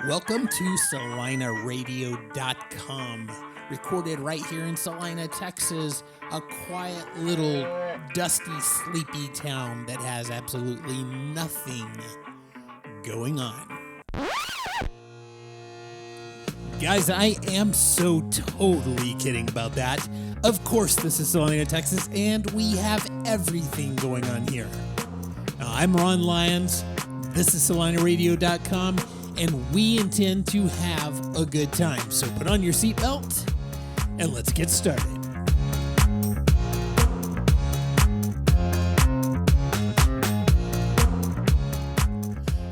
Welcome to CelinaRadio.com. Recorded right here in Celina, Texas, a quiet little dusty, sleepy town that has absolutely nothing going on. Guys, I am so totally kidding about that. Of course, this is Celina, Texas, and we have everything going on here. Now, I'm Ron Lyons. This is CelinaRadio.com, and we intend to have a good time. So put on your seatbelt, and let's get started.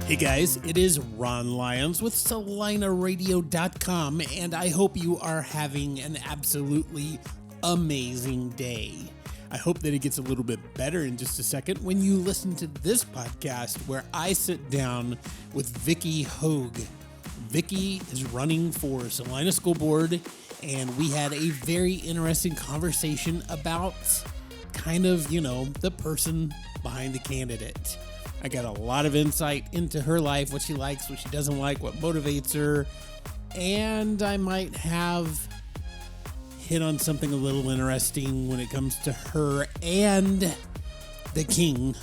Hey guys, it is Ron Lyons with CelinaRadio.com, and I hope you are having an absolutely amazing day. I hope that it gets a little bit better in just a second when you listen to this podcast where I sit down with Vicki Hogue. Vicki is running for Celina School Board, and we had a very interesting conversation about kind of, the person behind the candidate. I got a lot of insight into her life, what she likes, what she doesn't like, what motivates her, and I might have hit on something a little interesting when it comes to her and the king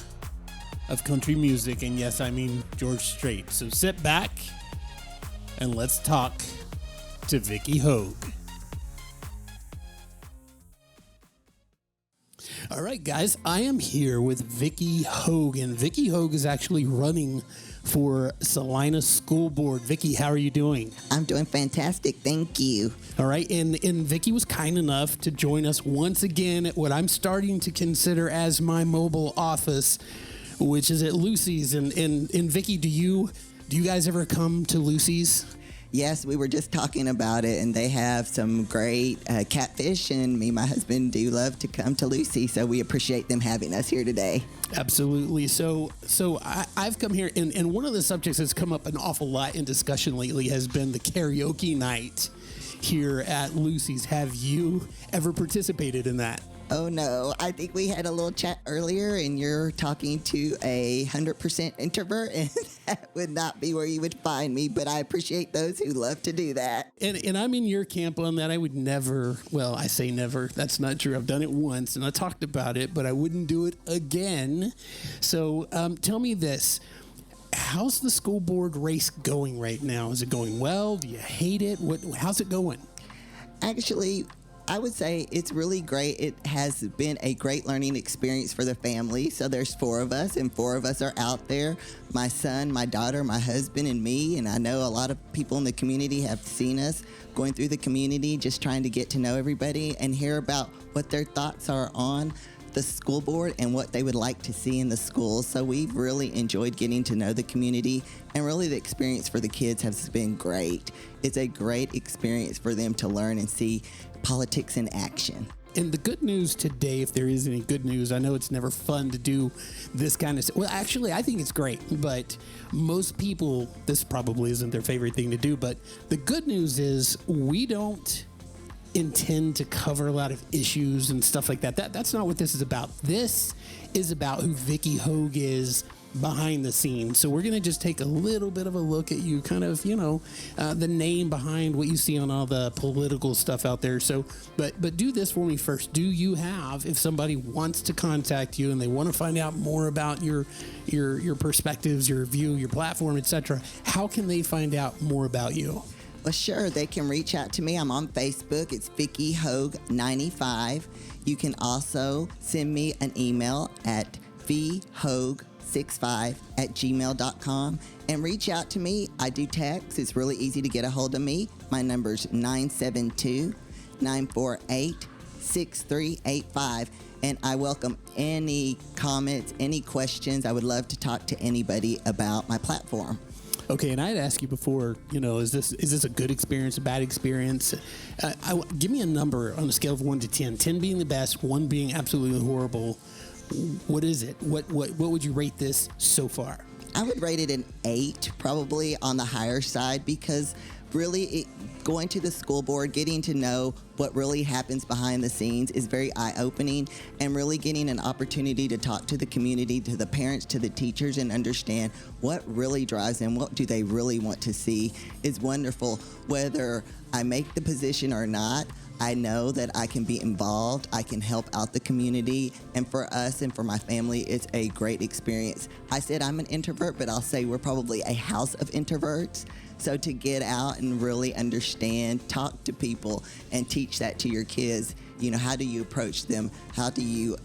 of country music, and yes, I mean George Strait. So sit back and let's talk to Vicki Hogue. All right, guys, I am here with Vicki Hogue, and Vicki Hogue is actually running for Celina School Board. Vicki, how are you doing? I'm doing fantastic, thank you. All right, and Vicki was kind enough to join us once again at what I'm starting to consider as my mobile office, which is at Lucy's. And Vicki, do you guys ever come to Lucy's? Yes, we were just talking about it, and they have some great catfish, and me and my husband do love to come to Lucy, so we appreciate them having us here today. Absolutely. So I've come here, and one of the subjects that's come up an awful lot in discussion lately has been the karaoke night here at Lucy's. Have you ever participated in that? Oh, no. I think we had a little chat earlier, and you're talking to a 100% introvert, and that would not be where you would find me, but I appreciate those who love to do that. And I'm in your camp on that. I would never, well, I say never. That's not true. I've done it once, and I talked about it, but I wouldn't do it again. So tell me this. How's the school board race going right now? Is it going well? Do you hate it? How's it going? Actually, I would say it's really great. It has been a great learning experience for the family. So there's 4 of us, and 4 of us are out there. My son, my daughter, my husband, and me. And I know a lot of people in the community have seen us going through the community, just trying to get to know everybody and hear about what their thoughts are on the school board and what they would like to see in the schools. So we've really enjoyed getting to know the community, and really the experience for the kids has been great. It's a great experience for them to learn and see politics in action. And the good news today, if there is any good news, I know it's never fun to do this kind of stuff. Well, actually, I think it's great, but most people, this probably isn't their favorite thing to do. But the good news is we don't intend to cover a lot of issues and stuff like that. That's not what this is about. This is about who Vicki Hogue is behind the scenes. So we're going to just take a little bit of a look at you, kind of, the name behind what you see on all the political stuff out there. So, but do this for me first. Do you have, if somebody wants to contact you and they want to find out more about your perspectives, your view, your platform, etc., how can they find out more about you? Well, sure. They can reach out to me. I'm on Facebook. It's Vicki Hogue 95. You can also send me an email at vhogue65@gmail.com and reach out to me. I do text. It's really easy to get a hold of me. My number's 972-948-6385. And I welcome any comments, any questions. I would love to talk to anybody about my platform. Okay, and I had asked you before, is this a good experience, a bad experience? Give me a number on a scale of 1 to 10. 10 being the best, 1 being absolutely horrible. What is it? What would you rate this so far? I would rate it an 8, probably on the higher side, because really going to the school board, getting to know what really happens behind the scenes is very eye-opening, and really getting an opportunity to talk to the community, to the parents, to the teachers, and understand what really drives them, what do they really want to see is wonderful. Whether I make the position or not, I know that I can be involved, I can help out the community, and for us and for my family, it's a great experience. I said I'm an introvert, but I'll say we're probably a house of introverts. So to get out and really understand, talk to people, and teach that to your kids, how do you approach them? How do you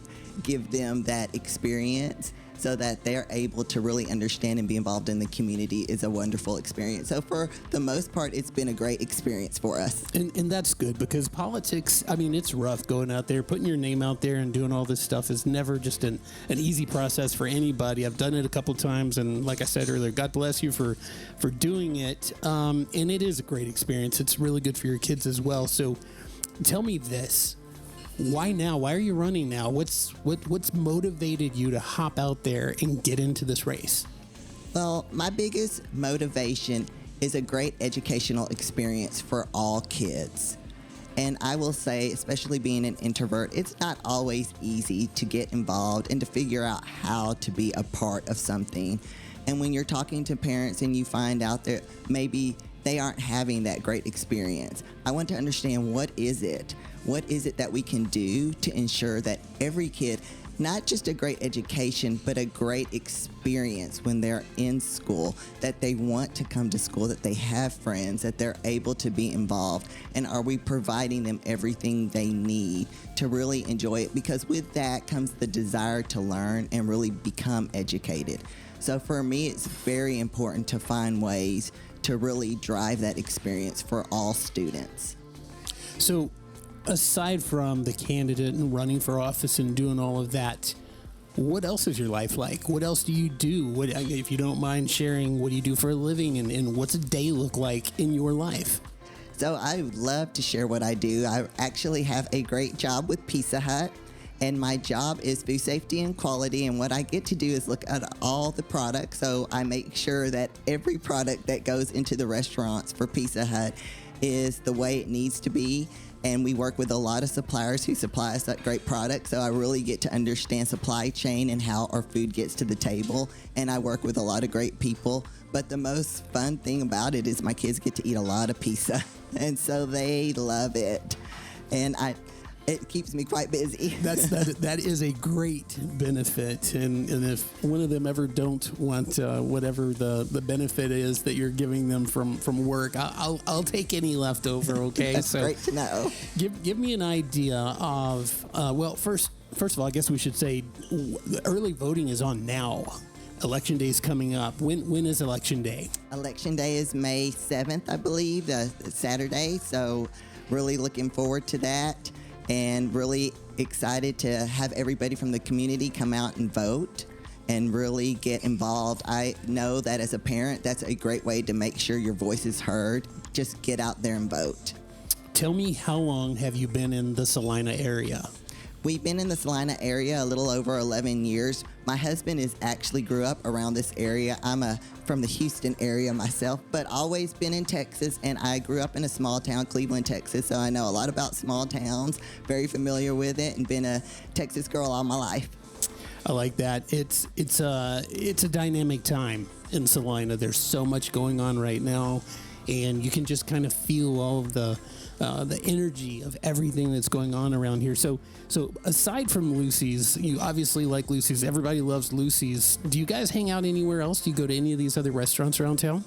give them that experience so that they're able to really understand and be involved in the community is a wonderful experience. So for the most part, it's been a great experience for us. And that's good, because politics, it's rough going out there, putting your name out there and doing all this stuff is never just an easy process for anybody. I've done it a couple times, and like I said earlier, God bless you for doing it. And it is a great experience. It's really good for your kids as well. So tell me this. Why now? Why are you running now? What's motivated you to hop out there and get into this race? Well, my biggest motivation is a great educational experience for all kids. And I will say, especially being an introvert, it's not always easy to get involved and to figure out how to be a part of something. And when you're talking to parents and you find out that maybe they aren't having that great experience, I want to understand, what is it? What is it that we can do to ensure that every kid, not just a great education, but a great experience when they're in school, that they want to come to school, that they have friends, that they're able to be involved? And are we providing them everything they need to really enjoy it? Because with that comes the desire to learn and really become educated. So for me, it's very important to find ways to really drive that experience for all students. So aside from the candidate and running for office and doing all of that, what else is your life like? What else do you do? What, if you don't mind sharing, what do you do for a living, and what's a day look like in your life? So I would love to share what I do. I actually have a great job with Pizza Hut, and my job is food safety and quality, and what I get to do is look at all the products. So I make sure that every product that goes into the restaurants for Pizza Hut is the way it needs to be. And we work with a lot of suppliers who supply us that great product. So I really get to understand supply chain and how our food gets to the table. And I work with a lot of great people. But the most fun thing about it is my kids get to eat a lot of pizza. And so they love it. And it keeps me quite busy. That is a great benefit, and if one of them ever don't want whatever the benefit is that you're giving them from work, I'll take any leftover. Okay, That's great to know. Give me an idea of well, first of all, I guess we should say early voting is on now. Election Day is coming up. When is Election Day? Election Day is May 7th, I believe, Saturday. So really looking forward to that. And really excited to have everybody from the community come out and vote and really get involved. I know that as a parent, that's a great way to make sure your voice is heard. Just get out there and vote. Tell me, how long have you been in the Celina area? We've been in the Celina area a little over 11 years. My husband actually grew up around this area. I'm from the Houston area myself, but always been in Texas, and I grew up in a small town, Cleveland, Texas, so I know a lot about small towns, very familiar with it, and been a Texas girl all my life. I like that. It's a dynamic time in Celina. There's so much going on right now, and you can just kind of feel all of the energy of everything that's going on around here. So aside from Lucy's, you obviously like Lucy's. Everybody loves Lucy's. Do you guys hang out anywhere else? Do you go to any of these other restaurants around town?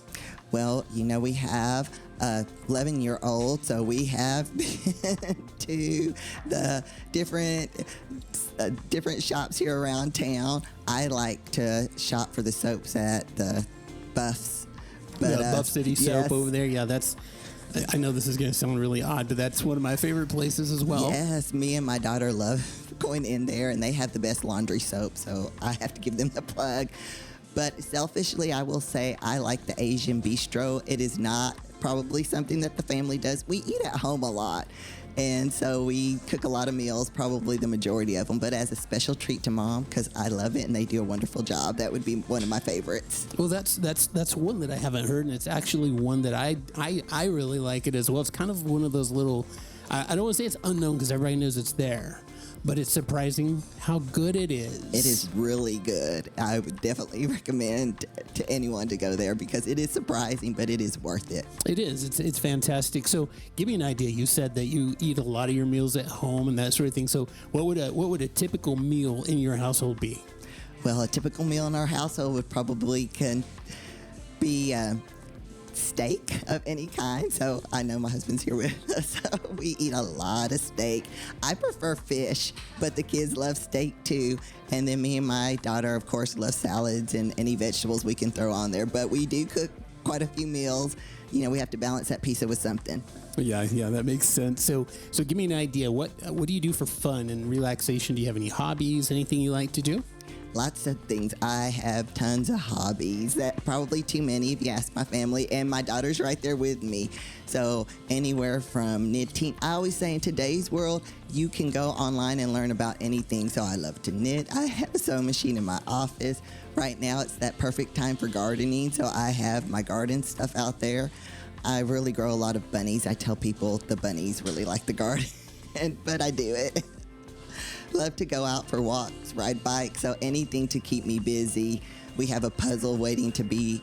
Well, we have a 11-year-old, so we have been to the different shops here around town. I like to shop for the soaps at the Buffs. But, Buff City Soap yes. over there. Yeah, I know this is going to sound really odd, but that's one of my favorite places as well. Yes, me and my daughter love going in there, and they have the best laundry soap, so I have to give them the plug. But selfishly, I will say I like the Asian bistro. It is not probably something that the family does. We eat at home a lot. And so we cook a lot of meals, probably the majority of them, but as a special treat to Mom, because I love it and they do a wonderful job. That would be one of my favorites. Well, that's one that I haven't heard, and it's actually one that I really like it as well. It's kind of one of those little, I don't want to say it's unknown because everybody knows it's there, but it's surprising how good it is. It is really good. I would definitely recommend to anyone to go there because it is surprising, but it is worth it. It is. It's fantastic. So give me an idea. You said that you eat a lot of your meals at home and that sort of thing. So what would a typical meal in your household be? Well, a typical meal in our household would probably be steak of any kind. So I know my husband's here with us, so we eat a lot of steak. I prefer fish, but the kids love steak too. And then me and my daughter, of course, love salads and any vegetables we can throw on there. But we do cook quite a few meals. You know, we have to balance that pizza with something. Yeah, that makes sense. So give me an idea. What do you do for fun and relaxation? Do you have any hobbies? Anything you like to do? Lots of things. I have tons of hobbies. That probably too many if you ask my family, and my daughter's right there with me. So anywhere from knitting. I always say in today's world, you can go online and learn about anything. So I love to knit. I have a sewing machine in my office. Right now, it's that perfect time for gardening. So I have my garden stuff out there. I really grow a lot of bunnies. I tell people the bunnies really like the garden, but I do it. Love to go out for walks, ride bikes, so anything to keep me busy. We have a puzzle waiting to be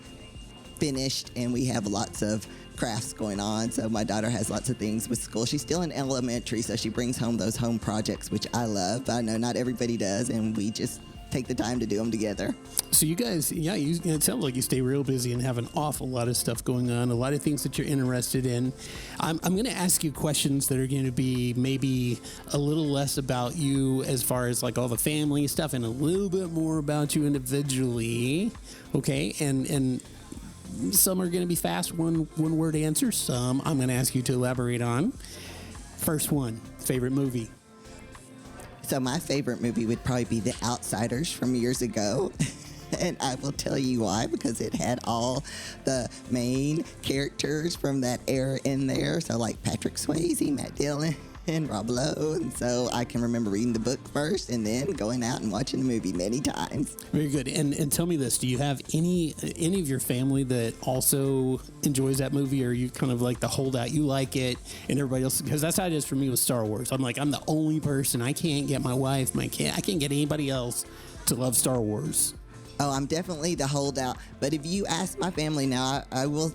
finished, and we have lots of crafts going on. So my daughter has lots of things with school. She's still in elementary, so she brings home those home projects, which I love. I know not everybody does, and we just take the time to do them together. So you guys, it sounds like you stay real busy and have an awful lot of stuff going on, a lot of things that you're interested in. I'm going to ask you questions that are going to be maybe a little less about you as far as like all the family stuff and a little bit more about you individually. Okay. And some are going to be fast one word answers. Some I'm going to ask you to elaborate on. First one, favorite movie. So my favorite movie would probably be The Outsiders from years ago. And I will tell you why, because it had all the main characters from that era in there. So like Patrick Swayze, Matt Dillon, and Rob Lowe. And so I can remember reading the book first and then going out and watching the movie many times. Very good. And tell me this, do you have any of your family that also enjoys that movie, or are you kind of like the holdout? You like it and everybody else, because that's how it is for me with Star Wars. I'm the only person. I can't get my wife, I can't get anybody else to love Star Wars. Oh, I'm definitely the holdout. But if you ask my family now, I will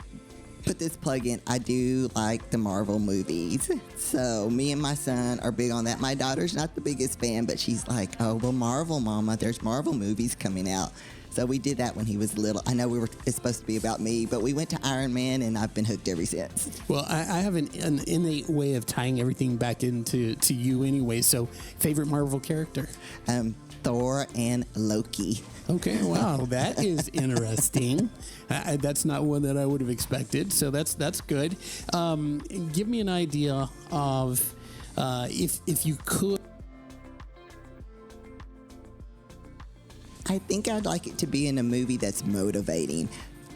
put this plug in. I do like the Marvel movies. So me and my son are big on that. My daughter's not the biggest fan, but she's like, oh, well, Marvel, Mama, there's Marvel movies coming out. So we did that when he was little. I know it's supposed to be about me, but we went to Iron Man, and I've been hooked ever since. Well, I have an innate way of tying everything back into you anyway. So favorite Marvel character? Thor and Loki. Okay, wow, that is interesting. That's not one that I would have expected, so that's good. Give me an idea of if you could. I think I'd like it to be in a movie that's motivating.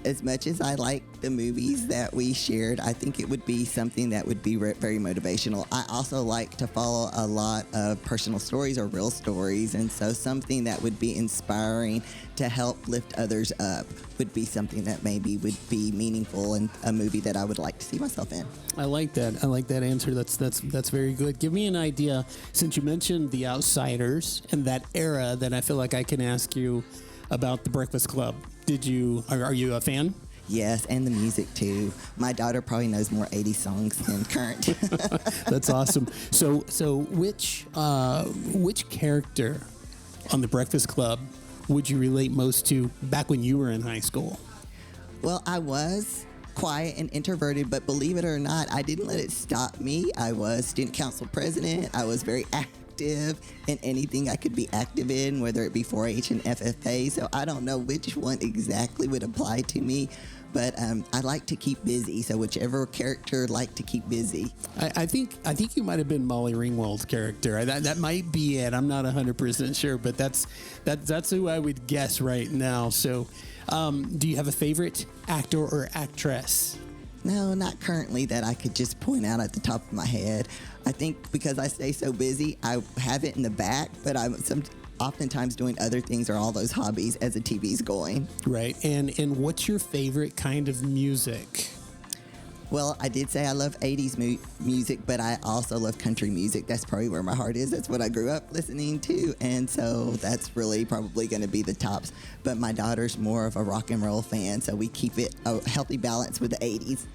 As much as I like the movies that we shared, I think it would be something that would be very motivational. I also like to follow a lot of personal stories or real stories, and so something that would be inspiring to help lift others up would be something that maybe would be meaningful and a movie that I would like to see myself in. I like that. I like that answer. That's very good. Give me an idea, since you mentioned The Outsiders and that era, that I feel like I can ask you about The Breakfast Club. Are you a fan? Yes, and the music too. My daughter probably knows more 80s songs than current. That's awesome. So which character on The Breakfast Club would you relate most to back when you were in high school? Well, I was quiet and introverted, but believe it or not, I didn't let it stop me. I was student council president. I was very active in anything I could be active in, whether it be 4-H and FFA. So I don't know which one exactly would apply to me, but I like to keep busy. So whichever character liked to keep busy. I think you might have been Molly Ringwald's character. That might be it. I'm not 100% sure, but that's who I would guess right now. So do you have a favorite actor or actress? No, not currently that I could just point out at the top of my head. I think because I stay so busy, I have it in the back, but I'm oftentimes doing other things or all those hobbies as the TV's going. Right. And what's your favorite kind of music? Well, I did say I love 80s music, but I also love country music. That's probably where my heart is. That's what I grew up listening to. And so that's really probably going to be the tops. But my daughter's more of a rock and roll fan, so we keep it a healthy balance with the 80s.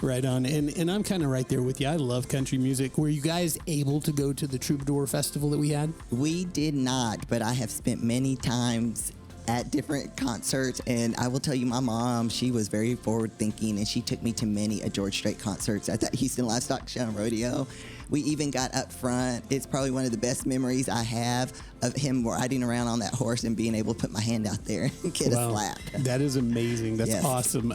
Right on. And I'm kind of right there with you. I love country music. Were you guys able to go to the Troubadour Festival that we had? We did not, but I have spent many times at different concerts, and I will tell you, my mom, she was very forward-thinking, and she took me to many George Strait concerts at that Houston Livestock Show and Rodeo. We even got up front. It's probably one of the best memories I have of him riding around on that horse and being able to put my hand out there and get a slap. That is amazing. That's awesome.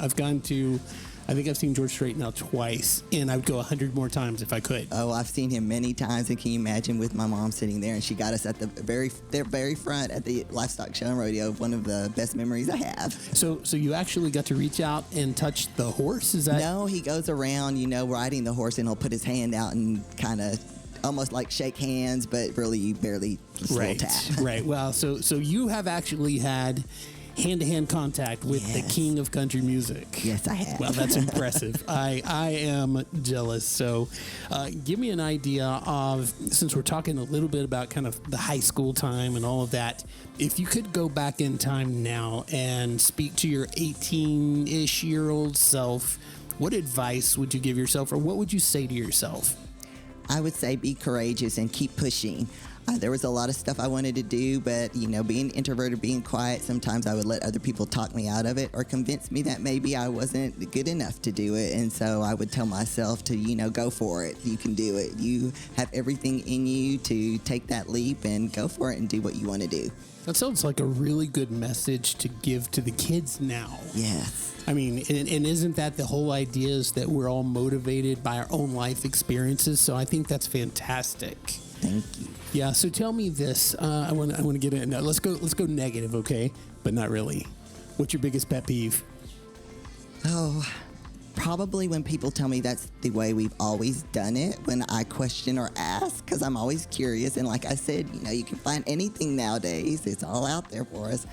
I think I've seen George Strait now twice, and I would go 100 more times if I could. Oh, I've seen him many times, and can you imagine with my mom sitting there, and she got us at the very front at the Livestock Show and Rodeo, one of the best memories I have. So you actually got to reach out and touch the horse? Is that? No, he goes around, riding the horse, and he'll put his hand out and kind of almost like shake hands, but really barely just a little tap. Right. Well, so you have actually had hand-to-hand contact with the king of country music. Yes, I have. Well, that's impressive. I am jealous. So give me an idea of, since we're talking a little bit about kind of the high school time and all of that, if you could go back in time now and speak to your 18-ish year old self, what advice would you give yourself, or what would you say to yourself? I would say be courageous and keep pushing. There was a lot of stuff I wanted to do, but, being introverted, being quiet, sometimes I would let other people talk me out of it or convince me that maybe I wasn't good enough to do it. And so I would tell myself to, go for it. You can do it. You have everything in you to take that leap and go for it and do what you want to do. That sounds like a really good message to give to the kids now. Yes. I mean, and isn't that the whole idea, is that we're all motivated by our own life experiences? So I think that's fantastic. Thank you. Yeah. So tell me this. I want to get in. Let's go negative, okay? But not really. What's your biggest pet peeve? Oh, probably when people tell me that's the way we've always done it. When I question or ask, because I'm always curious. And like I said, you can find anything nowadays. It's all out there for us.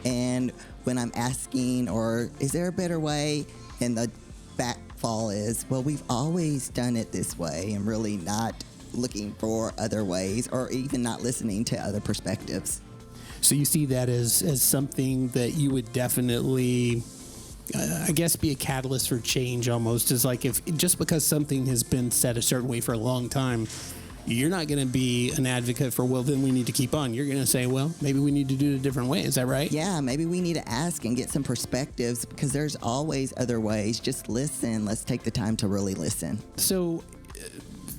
And when I'm asking, or is there a better way? And the backfall is, well, we've always done it this way, and really not looking for other ways, or even not listening to other perspectives. So you see that as something that you would definitely, I guess, be a catalyst for change almost. Is like, if just because something has been said a certain way for a long time, you're not going to be an advocate for, well, then we need to keep on. You're going to say, well, maybe we need to do it a different way. Is that right? Yeah, maybe we need to ask and get some perspectives, because there's always other ways. Just listen. Let's take the time to really listen. So,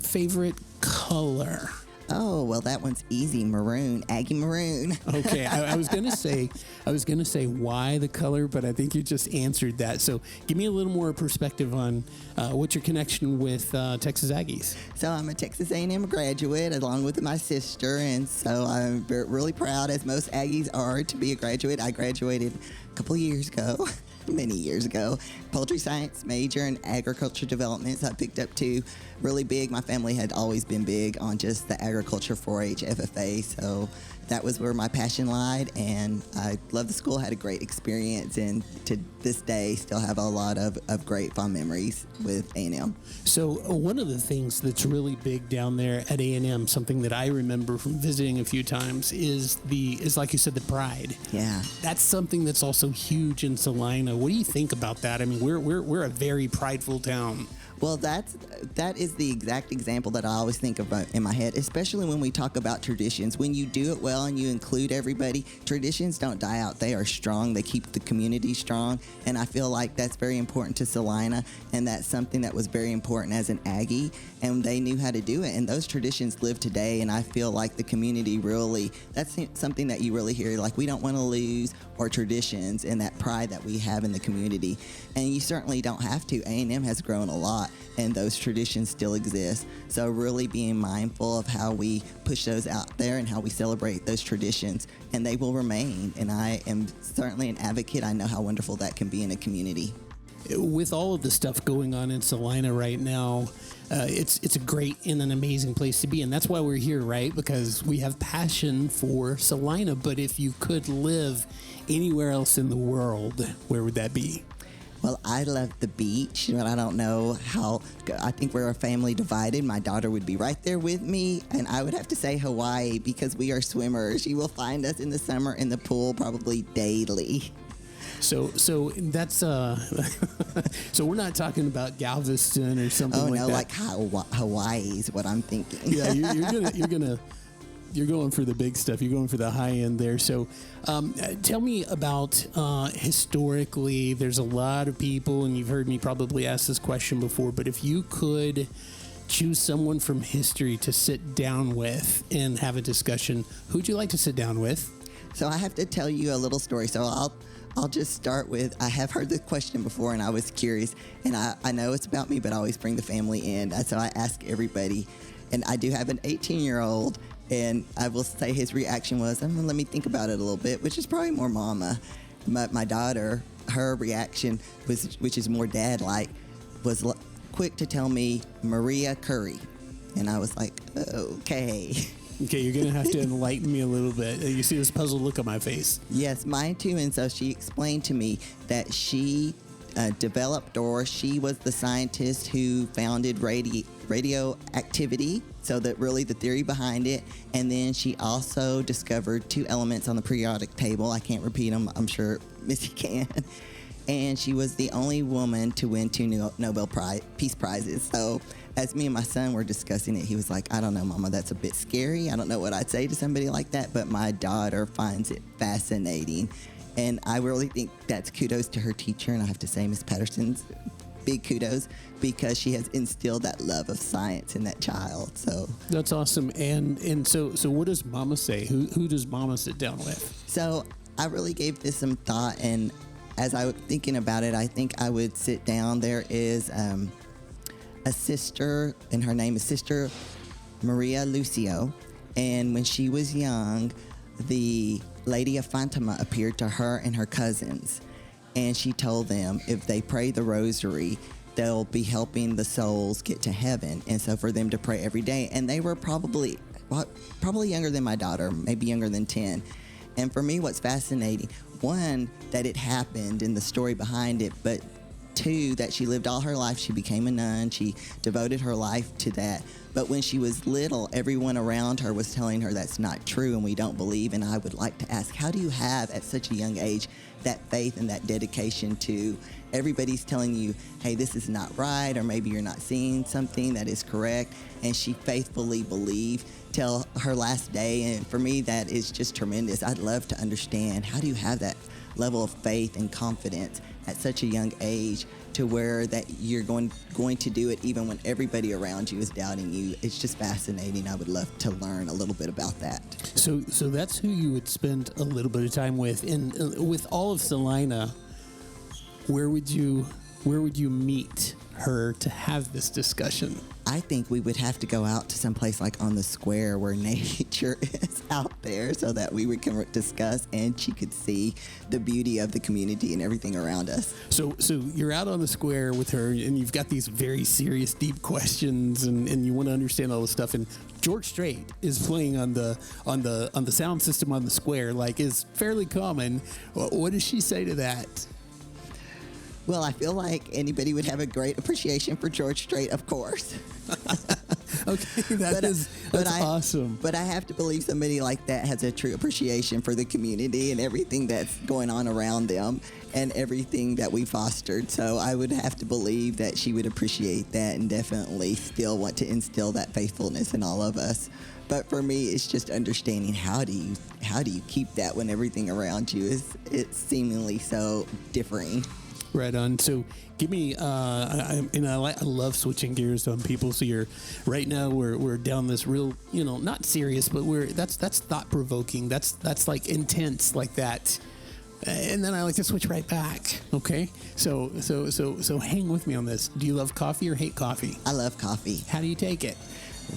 favorite color? Oh, well, that one's easy. Maroon. Aggie maroon. Okay, I was gonna say why the color, but I think you just answered that. So give me a little more perspective on what's your connection with Texas Aggies. So I'm a Texas A&M graduate along with my sister, and so I'm really proud, as most Aggies are, to be a graduate. I graduated a couple years ago. Many years ago, poultry science major and agriculture development. So I picked up two really big. My family had always been big on just the agriculture 4-H FFA. So that was where my passion lied, and I love the school, had a great experience, and to this day still have a lot of great fond memories with A&M. So one of the things that's really big down there at A&M, something that I remember from visiting a few times, is like you said, the pride. Yeah. That's something that's also huge in Celina. What do you think about that? I mean, we're a very prideful town. Well, that is the exact example that I always think about in my head, especially when we talk about traditions. When you do it well and you include everybody, traditions don't die out. They are strong. They keep the community strong. And I feel like that's very important to Celina, and that's something that was very important as an Aggie, and they knew how to do it. And those traditions live today, and I feel like the community really, that's something that you really hear. Like, we don't want to lose our traditions and that pride that we have in the community. And you certainly don't have to. A&M has grown a lot, and those traditions still exist. So really being mindful of how we push those out there and how we celebrate those traditions, and they will remain. And I am certainly an advocate. I know how wonderful that can be in a community. with all of the stuff going on in Celina right now, it's a great and an amazing place to be, and that's why we're here, right? Because we have passion for Celina. But if you could live anywhere else in the world, where would that be? Well, I love the beach, but I don't know how. I think we're a family divided. My daughter would be right there with me, and I would have to say Hawaii because we are swimmers. You will find us in the summer in the pool probably daily. So that's so we're not talking about Galveston or something like that. Oh no, like Hawaii is what I'm thinking. Yeah, you're going for the big stuff. You're going for the high end there. So tell me about historically, there's a lot of people, and you've heard me probably ask this question before, but if you could choose someone from history to sit down with and have a discussion, who'd you like to sit down with? So I have to tell you a little story. So I'll just start with, I have heard this question before and I was curious, and I know it's about me, but I always bring the family in. So I ask everybody, and I do have an 18-year-old, and I will say his reaction was, let me think about it a little bit, which is probably more mama. My daughter, her reaction, which is more dad-like, was quick to tell me Maria Curry. And I was like, okay. Okay, you're going to have to enlighten me a little bit. You see this puzzled look on my face. Yes, mine too. And so she explained to me that she developed, or she was the scientist who founded radioactivity, so that really the theory behind it. And then she also discovered 2 elements on the periodic table. I can't repeat them. I'm sure Missy can. And she was the only woman to win 2 Nobel Peace Prizes. So as me and my son were discussing it, he was like, I don't know, Mama, that's a bit scary. I don't know what I'd say to somebody like that, but my daughter finds it fascinating. And I really think that's kudos to her teacher, and I have to say Miss Patterson's big kudos, because she has instilled that love of science in that child. So that's awesome. And so what does Mama say? Who does Mama sit down with? So I really gave this some thought, and as I was thinking about it, I think I would sit down. There is a sister, and her name is Sister Maria Lucio. And when she was young, the Lady of Fatima appeared to her and her cousins. And she told them if they pray the rosary, they'll be helping the souls get to heaven. And so for them to pray every day. And they were probably younger than my daughter, maybe younger than 10. And for me, what's fascinating, 1, that it happened and the story behind it, but 2, that she lived all her life. She became a nun. She devoted her life to that. But when she was little, everyone around her was telling her that's not true and we don't believe. And I would like to ask, how do you have at such a young age that faith and that dedication to everybody's telling you, hey, this is not right, or maybe you're not seeing something that is correct, and she faithfully believed till her last day. And for me, that is just tremendous. I'd love to understand, how do you have that level of faith and confidence at such a young age, to where that you're going to do it even when everybody around you is doubting you? It's just fascinating. I would love to learn a little bit about that. So that's who you would spend a little bit of time with. And with all of Celina, where would you meet her to have this discussion? I think we would have to go out to some place like on the square where nature is out there, so that we can discuss and she could see the beauty of the community and everything around us. So you're out on the square with her, and you've got these very serious, deep questions, and you want to understand all this stuff. And George Strait is playing on the sound system on the square, like is fairly common. What does she say to that? Well, I feel like anybody would have a great appreciation for George Strait, of course. Okay, that's awesome. But I have to believe somebody like that has a true appreciation for the community and everything that's going on around them and everything that we fostered. So I would have to believe that she would appreciate that and definitely still want to instill that faithfulness in all of us. But for me, it's just understanding how do you keep that when everything around you it's seemingly so differing. Right on. So give me, I love switching gears on people. So right now we're down this real, not serious, but that's thought provoking. That's like intense like that. And then I like to switch right back. Okay. So hang with me on this. Do you love coffee or hate coffee? I love coffee. How do you take it?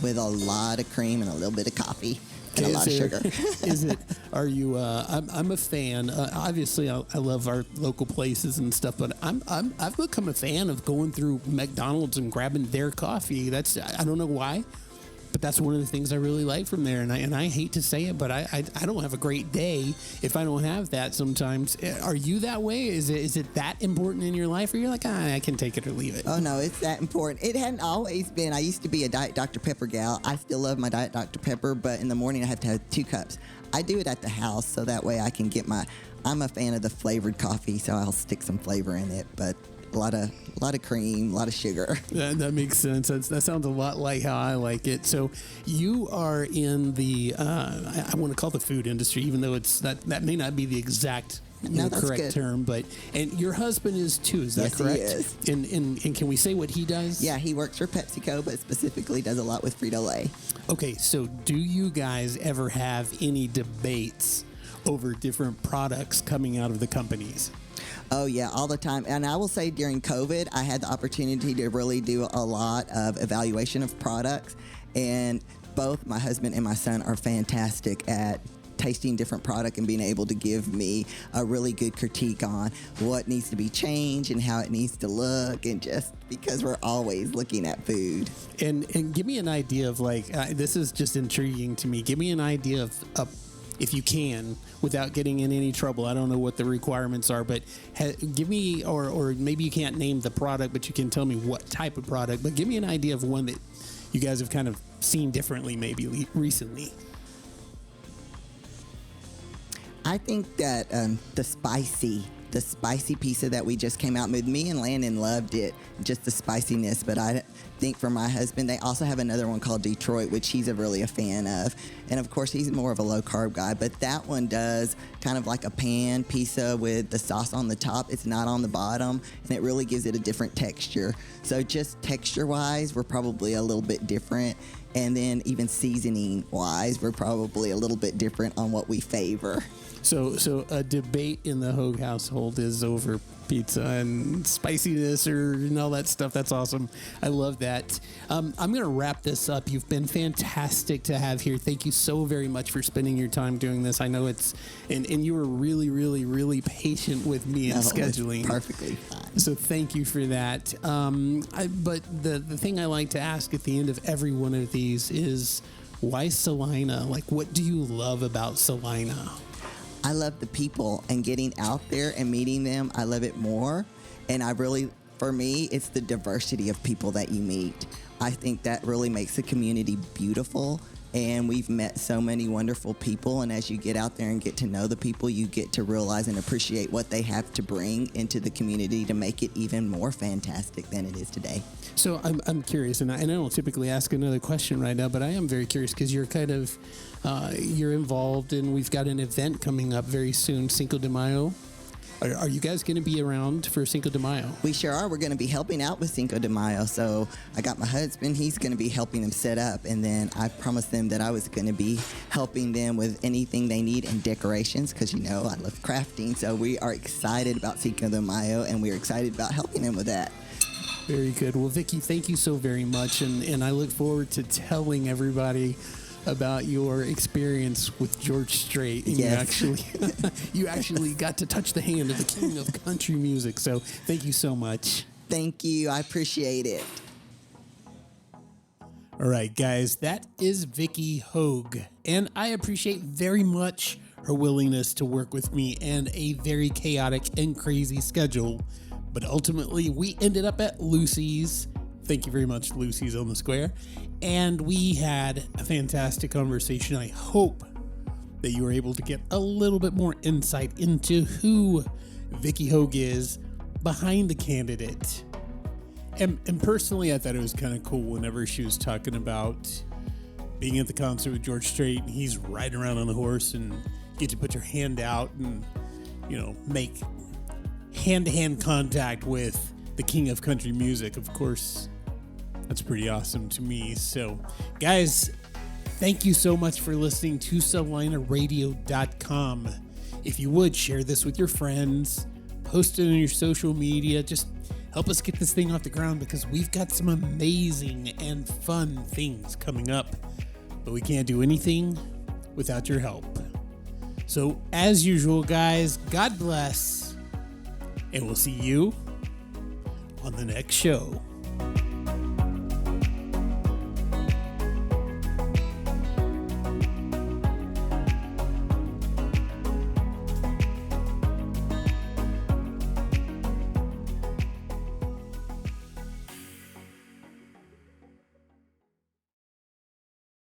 With a lot of cream and a little bit of coffee. and a lot of sugar. Is it? Are you? I'm a fan. Obviously, I love our local places and stuff, but I've become a fan of going through McDonald's and grabbing their coffee. I don't know why, but that's one of the things I really like from there. And I hate to say it, but I don't have a great day if I don't have that sometimes. Are you that way? Is it that important in your life, or you're like, I can take it or leave it? Oh, no, it's that important. It hadn't always been. I used to be a Diet Dr. Pepper gal. I still love my Diet Dr. Pepper, but in the morning I have to have 2 cups. I do it at the house so that way I can get I'm a fan of the flavored coffee, so I'll stick some flavor in it, but a lot of cream, a lot of sugar. That makes sense. That sounds a lot like how I like it. So you are in the I want to call it the food industry, even though that may not be the exact correct term. But and your husband is too. Is that correct? Yes, he is. And can we say what he does? Yeah, he works for PepsiCo, but specifically does a lot with Frito-Lay. Okay, so do you guys ever have any debates over different products coming out of the companies? Oh, yeah, all the time. And I will say during COVID, I had the opportunity to really do a lot of evaluation of products. And both my husband and my son are fantastic at tasting different product and being able to give me a really good critique on what needs to be changed and how it needs to look, and just because we're always looking at food. And give me an idea of this is just intriguing to me. Give me an idea of if you can, without getting in any trouble. I don't know what the requirements are, but give me, or maybe you can't name the product, but you can tell me what type of product, but give me an idea of one that you guys have kind of seen differently maybe recently. I think that the spicy pizza that we just came out with, me and Landon loved it, just the spiciness. But I think for my husband, they also have another one called Detroit, which he's really a fan of. And of course, he's more of a low carb guy, but that one does kind of like a pan pizza with the sauce on the top. It's not on the bottom, and it really gives it a different texture. So just texture wise, we're probably a little bit different. And then even seasoning wise, we're probably a little bit different on what we favor. So a debate in the Hogue household is over pizza and spiciness and all that stuff. That's awesome. I love that. I'm going to wrap this up. You've been fantastic to have here. Thank you so very much for spending your time doing this. I know and you were really, really, really patient with me in scheduling. Perfectly fine. So thank you for that. But the thing I like to ask at the end of every one of these is, why Celina? What do you love about Celina? I love the people and getting out there and meeting them. I love it more. And for me, it's the diversity of people that you meet. I think that really makes the community beautiful. And we've met so many wonderful people. And as you get out there and get to know the people, you get to realize and appreciate what they have to bring into the community to make it even more fantastic than it is today. So I'm curious, and I don't typically ask another question right now, but I am very curious because you're kind of, you're involved, and we've got an event coming up very soon, Cinco de Mayo. Are you guys going to be around for Cinco de Mayo? We sure are. We're going to be helping out with Cinco de Mayo. So I got my husband. He's going to be helping them set up. And then I promised them that I was going to be helping them with anything they need and decorations because, I love crafting. So we are excited about Cinco de Mayo, and we're excited about helping them with that. Very good. Well, Vicki, thank you so very much. And I look forward to telling everybody about your experience with George Strait. And yes. you actually got to touch the hand of the king of country music. So thank you so much. Thank you. I appreciate it. All right, guys, that is Vicki Hogue. And I appreciate very much her willingness to work with me and a very chaotic and crazy schedule. But ultimately, we ended up at Lucy's. Thank you very much, Lucy's on the Square. And we had a fantastic conversation. I hope that you were able to get a little bit more insight into who Vicki Hogue is behind the candidate. And personally, I thought it was kind of cool whenever she was talking about being at the concert with George Strait, and he's riding around on the horse, and you get to put your hand out and, make hand-to-hand contact with the king of country music. Of course, that's pretty awesome to me. So, guys, thank you so much for listening to CelinaRadio.com. If you would, share this with your friends, post it on your social media, just help us get this thing off the ground because we've got some amazing and fun things coming up. But we can't do anything without your help. So, as usual, guys, God bless, and we'll see you on the next show.